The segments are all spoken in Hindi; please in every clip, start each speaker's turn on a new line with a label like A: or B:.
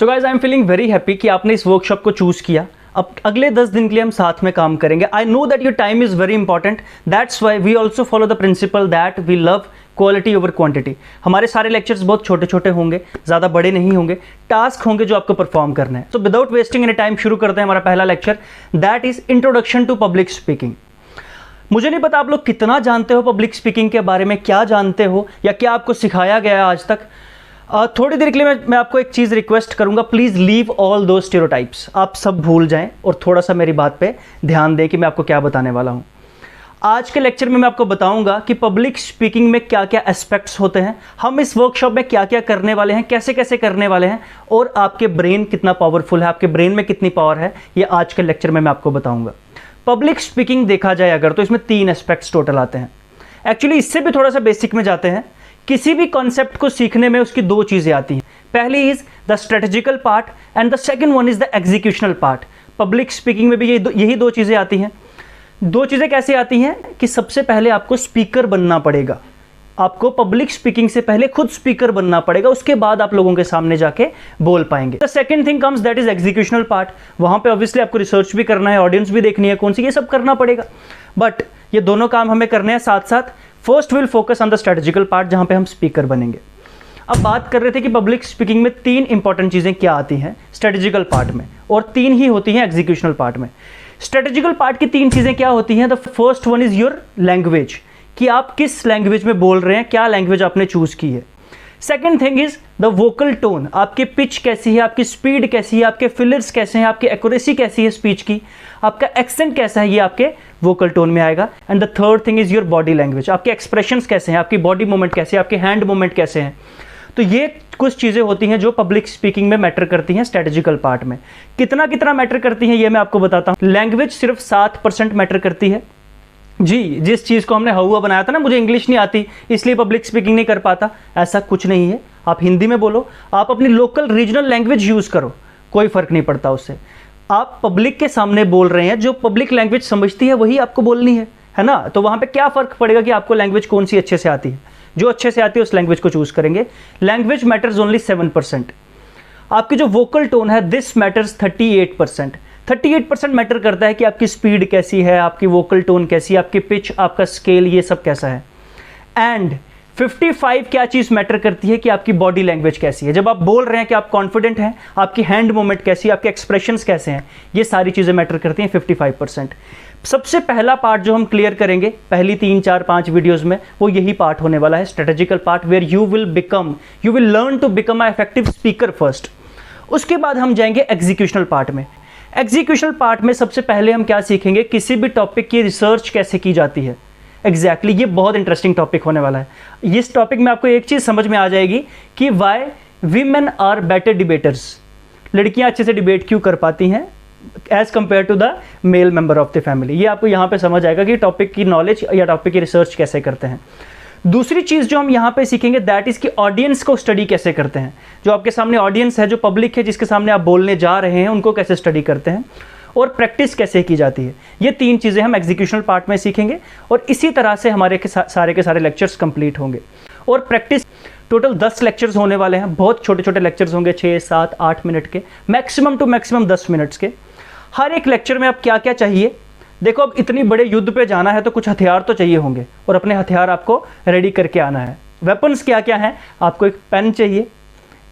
A: So guys I am feeling very happy कि आपने इस वर्कशॉप को चूज़ किया। अब अगले 10 दिन के लिए हम साथ में काम करेंगे। I know that your time is very important, that's why we also follow the principle that we love quality over quantity. हमारे सारे लेक्चर्स बहुत छोटे छोटे होंगे, ज़्यादा बड़े नहीं होंगे, टास्क होंगे जो आपको परफॉर्म करना है। So without wasting any time शुरू करते हैं हमारा पहला lecture, that is introduction to public speaking. मुझे नहीं पता आप लोग कितना जानते हो पब्लिक स्पीकिंग के बारे में, क्या जानते हो या क्या आपको सिखाया गया है आज तक। थोड़ी देर के लिए मैं आपको एक चीज़ रिक्वेस्ट करूंगा, प्लीज़ लीव ऑल दो स्टीरियोटाइप्स। आप सब भूल जाएं और थोड़ा सा मेरी बात पे ध्यान दें कि मैं आपको क्या बताने वाला हूं। आज के लेक्चर में मैं आपको बताऊंगा कि पब्लिक स्पीकिंग में क्या क्या एस्पेक्ट्स होते हैं, हम इस वर्कशॉप में क्या क्या करने वाले हैं, कैसे कैसे करने वाले हैं, और आपके ब्रेन कितना पावरफुल है, आपके ब्रेन में कितनी पावर है, ये आज के लेक्चर में मैं आपको बताऊंगा। पब्लिक स्पीकिंग देखा जाए अगर तो इसमें 3 एस्पेक्ट्स टोटल आते हैं। एक्चुअली इससे भी थोड़ा सा बेसिक में जाते हैं। किसी भी कॉन्सेप्ट को सीखने में उसकी 2 चीज़ें आती हैं। पहली is the strategical part and the second one is the executional part. Public speaking में भी यही 2 चीज़ें आती हैं। 2 चीज़ें कैसे आती हैं कि सबसे पहले आपको स्पीकर बनना पड़ेगा, आपको पब्लिक स्पीकिंग से पहले खुद स्पीकर बनना पड़ेगा, उसके बाद आप लोगों के सामने जाके बोल पाएंगे। The second thing comes that is executional part. वहां पे ऑब्वियसली आपको रिसर्च भी करना है, ऑडियंस भी देखनी है कौन सी, ये सब करना पड़ेगा, बट ये दोनों काम हमें करने हैं साथ साथ। First will focus on the strategical part जहां पे हम स्पीकर बनेंगे। अब बात कर रहे थे कि पब्लिक स्पीकिंग में 3 इंपॉर्टेंट चीजें क्या आती हैं स्ट्रेटेजिकल पार्ट में, और 3 ही होती हैं एग्जीक्यूशनल पार्ट में। स्ट्रेटेजिकल पार्ट की 3 चीजें क्या होती हैं? The first one is your language, कि आप किस लैंग्वेज में बोल रहे हैं, क्या लैंग्वेज आपने चूज की है। Second thing is the vocal tone, आपकी पिच कैसी है, आपकी स्पीड कैसी है, आपके फिलर्स कैसे हैं, आपकी एक्यूरेसी कैसी है स्पीच की, आपका एक्सेंट कैसा है, ये आपके वोकल टोन में आएगा। And the third thing is your body language, आपके एक्सप्रेशंस कैसे हैं, आपकी बॉडी मूवमेंट कैसे है, आपके हैंड मूवमेंट कैसे हैं। तो ये कुछ चीज़ें होती हैं जो पब्लिक स्पीकिंग में मैटर करती हैं स्ट्रेटेजिकल पार्ट में। कितना मैटर करती हैं ये मैं आपको बताता हूँ। लैंग्वेज सिर्फ 7% मैटर करती है जी। जिस चीज़ को हमने हवा बनाया था ना, मुझे इंग्लिश नहीं आती इसलिए पब्लिक स्पीकिंग नहीं कर पाता, ऐसा कुछ नहीं है। आप हिंदी में बोलो, आप अपनी लोकल रीजनल लैंग्वेज यूज़ करो, कोई फ़र्क नहीं पड़ता उससे। आप पब्लिक के सामने बोल रहे हैं, जो पब्लिक लैंग्वेज समझती है वही आपको बोलनी है ना। तो वहाँ पे क्या फ़र्क पड़ेगा कि आपको लैंग्वेज कौन सी अच्छे से आती है। जो अच्छे से आती है उस लैंग्वेज को चूज़ करेंगे। Language matters only 7%। आपकी जो वोकल टोन है दिस मैटर्स 38%। 38% मैटर करता है कि आपकी स्पीड कैसी है, आपकी वोकल टोन कैसी है, आपकी पिच, आपका स्केल, ये सब कैसा है। एंड 55 क्या चीज़ मैटर करती है कि आपकी बॉडी लैंग्वेज कैसी है। जब आप बोल रहे हैं कि आप कॉन्फिडेंट हैं, आपकी हैंड मूवमेंट कैसी है, आपके एक्सप्रेशंस कैसे हैं, ये सारी चीज़ें मैटर करती हैं 55%। सबसे पहला पार्ट जो हम क्लियर करेंगे पहली 3, 4, 5 वीडियोज़ में, वो यही पार्ट होने वाला है, strategical part, where you will learn to become a effective speaker first. उसके बाद हम जाएंगे एग्जीक्यूशनल पार्ट में। एग्जीक्यूशनल पार्ट में सबसे पहले हम क्या सीखेंगे, किसी भी टॉपिक की रिसर्च कैसे की जाती है। एग्जैक्टली ये बहुत इंटरेस्टिंग टॉपिक होने वाला है। इस टॉपिक में आपको एक चीज़ समझ में आ जाएगी कि why women are better debaters. लड़कियां अच्छे से डिबेट क्यों कर पाती हैं as compare to the male member of the family. ये आपको यहाँ पे समझ आएगा कि टॉपिक की नॉलेज या टॉपिक की रिसर्च कैसे करते हैं। दूसरी चीज़ जो हम यहाँ पे सीखेंगे दैट इज़ कि ऑडियंस को स्टडी कैसे करते हैं। जो आपके सामने ऑडियंस है, जो पब्लिक है जिसके सामने आप बोलने जा रहे हैं, उनको कैसे स्टडी करते हैं और प्रैक्टिस कैसे की जाती है। ये 3 चीज़ें हम एग्जीक्यूशनल पार्ट में सीखेंगे और इसी तरह से हमारे के सारे लेक्चर्स कंप्लीट होंगे। और प्रैक्टिस टोटल 10 लेक्चर्स होने वाले हैं। बहुत छोटे छोटे लेक्चर्स होंगे, 6, 7, 8 मिनट के, मैक्सिमम टू मैक्सिमम 10 मिनट्स के। हर एक लेक्चर में अब क्या क्या चाहिए, देखो अब इतनी बड़े युद्ध पे जाना है तो कुछ हथियार तो चाहिए होंगे, और अपने हथियार आपको रेडी करके आना है। वेपन्स क्या क्या हैं, आपको एक पेन चाहिए,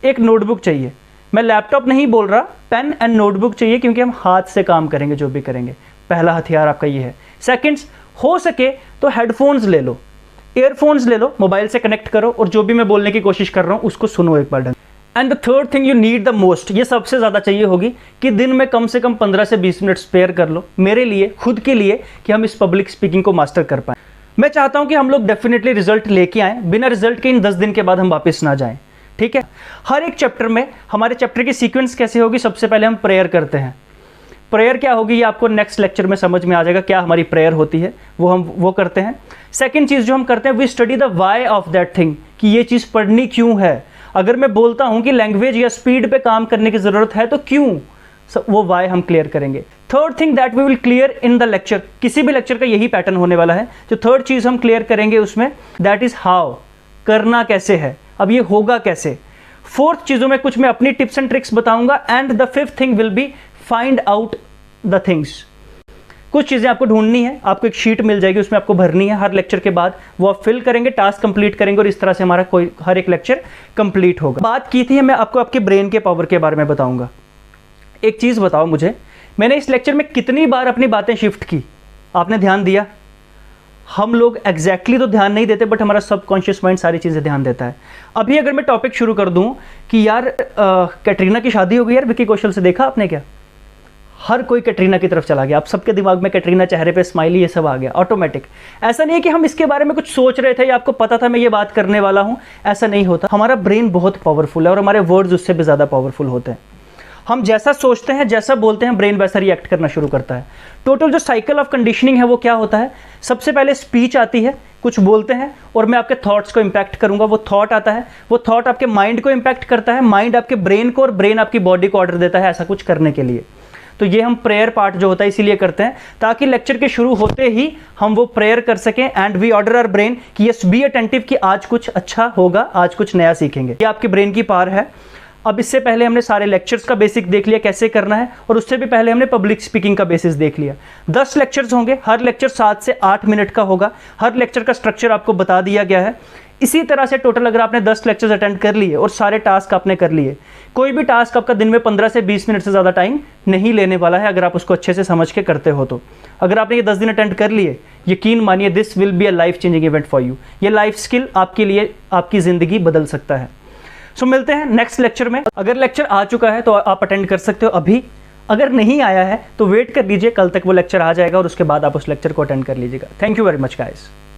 A: एक नोटबुक चाहिए। मैं लैपटॉप नहीं बोल रहा, पेन एंड नोटबुक चाहिए, क्योंकि हम हाथ से काम करेंगे जो भी करेंगे। पहला हथियार आपका ये है। सेकंड्स, हो सके तो हेडफोन्स ले लो, ईयरफोन्स ले लो, मोबाइल से कनेक्ट करो और जो भी मैं बोलने की कोशिश कर रहा हूँ उसको सुनो एक बार। And the third thing you need the most, ये सबसे ज़्यादा चाहिए होगी कि दिन में कम से कम 15 से 20 मिनट स्पेयर कर लो मेरे लिए, खुद के लिए, कि हम इस पब्लिक स्पीकिंग को मास्टर कर पाएँ। मैं चाहता हूँ कि हम लोग डेफिनेटली रिजल्ट लेके आएँ, बिना रिजल्ट के इन 10 दिन के बाद हम वापस ना जाएँ, ठीक है। हर एक चैप्टर में हमारे चैप्टर की सीक्वेंस कैसे होगी, सबसे पहले हम प्रेयर करते हैं। प्रेयर क्या होगी ये आपको नेक्स्ट लेक्चर में समझ में आ जाएगा, क्या हमारी प्रेयर होती है, वो करते हैं। सेकंड चीज़ जो हम करते हैं, we study the why of that thing, कि ये चीज़ पढ़नी क्यों है। अगर मैं बोलता हूँ कि लैंग्वेज या स्पीड पे काम करने की ज़रूरत है तो क्यों, वो वाई हम क्लियर करेंगे। Third thing that we will clear in the lecture, किसी भी लेक्चर का यही पैटर्न होने वाला है। जो थर्ड चीज़ हम क्लियर करेंगे उसमें, दैट इज़ हाउ, करना कैसे है, अब ये होगा कैसे। फोर्थ चीज़ों में कुछ मैं अपनी टिप्स एंड ट्रिक्स बताऊंगा, and the fifth thing will be find out the things. कुछ चीज़ें आपको ढूंढनी है, आपको एक शीट मिल जाएगी, उसमें आपको भरनी है हर लेक्चर के बाद, वो आप फिल करेंगे, टास्क कंप्लीट करेंगे और इस तरह से हमारा कोई हर एक लेक्चर कंप्लीट होगा। बात की थी मैं आपको आपके ब्रेन के पावर के बारे में बताऊंगा। एक चीज़ बताओ मुझे, मैंने इस लेक्चर में कितनी बार अपनी बातें शिफ्ट की, आपने ध्यान दिया? हम लोग एग्जैक्टली तो ध्यान नहीं देते, बट हमारा सबकॉन्शियस माइंड सारी चीज़ें ध्यान देता है। अभी अगर मैं टॉपिक शुरू कर दूं कि यार कैटरीना की शादी हो गई यार विकी कौशल से, देखा आपने क्या? हर कोई कैटरीना की तरफ चला गया, आप सबके दिमाग में कैटरीना, चेहरे पे स्माइली, ये सब आ गया ऑटोमेटिक। ऐसा नहीं है कि हम इसके बारे में कुछ सोच रहे थे या आपको पता था मैं ये बात करने वाला हूं, ऐसा नहीं होता। हमारा ब्रेन बहुत पावरफुल है और हमारे वर्ड्स उससे भी ज़्यादा पावरफुल होते हैं। हम जैसा सोचते हैं, जैसा बोलते हैं, ब्रेन वैसा रिएक्ट करना शुरू करता है। टोटल जो साइकिल ऑफ कंडीशनिंग है वो क्या होता है? सबसे पहले स्पीच आती है, कुछ बोलते हैं और मैं आपके थॉट्स को इंपैक्ट करूंगा, वो थॉट आता है, वो थॉट आपके माइंड को इंपैक्ट करता है, माइंड आपके ब्रेन को और ब्रेन आपकी बॉडी को ऑर्डर देता है ऐसा कुछ करने के लिए। तो ये हम प्रेयर पार्ट जो होता है इसीलिए करते हैं ताकि लेक्चर के शुरू होते ही हम वो प्रेयर कर सकें, and we order our brain कि यस बी अटेंटिव कि आज कुछ अच्छा होगा, आज कुछ नया सीखेंगे। ये आपके ब्रेन की पावर है। अब इससे पहले हमने सारे लेक्चर्स का बेसिक देख लिया कैसे करना है, और उससे भी पहले हमने पब्लिक स्पीकिंग का बेसिस देख लिया। 10 लेक्चर्स होंगे, हर लेक्चर 7 से 8 मिनट का होगा। हर लेक्चर का स्ट्रक्चर आपको बता दिया गया है। इसी तरह से टोटल अगर आपने 10 लेक्चर्स अटेंड कर लिए और सारे टास्क आपने कर लिए, कोई भी टास्क आपका दिन में 15 से 20 मिनट से ज़्यादा टाइम नहीं लेने वाला है अगर आप उसको अच्छे से समझ के करते हो तो। अगर आपने ये 10 दिन अटेंड कर लिए, यकीन मानिए this will be a life changing event for you. ये लाइफ स्किल आपके लिए आपकी ज़िंदगी बदल सकता है। सो मिलते हैं नेक्स्ट लेक्चर में। अगर लेक्चर आ चुका है तो आप अटेंड कर सकते हो अभी, अगर नहीं आया है तो वेट कर लीजिए, कल तक वो लेक्चर आ जाएगा और उसके बाद आप उस लेक्चर को अटेंड कर लीजिएगा। Thank you very much guys.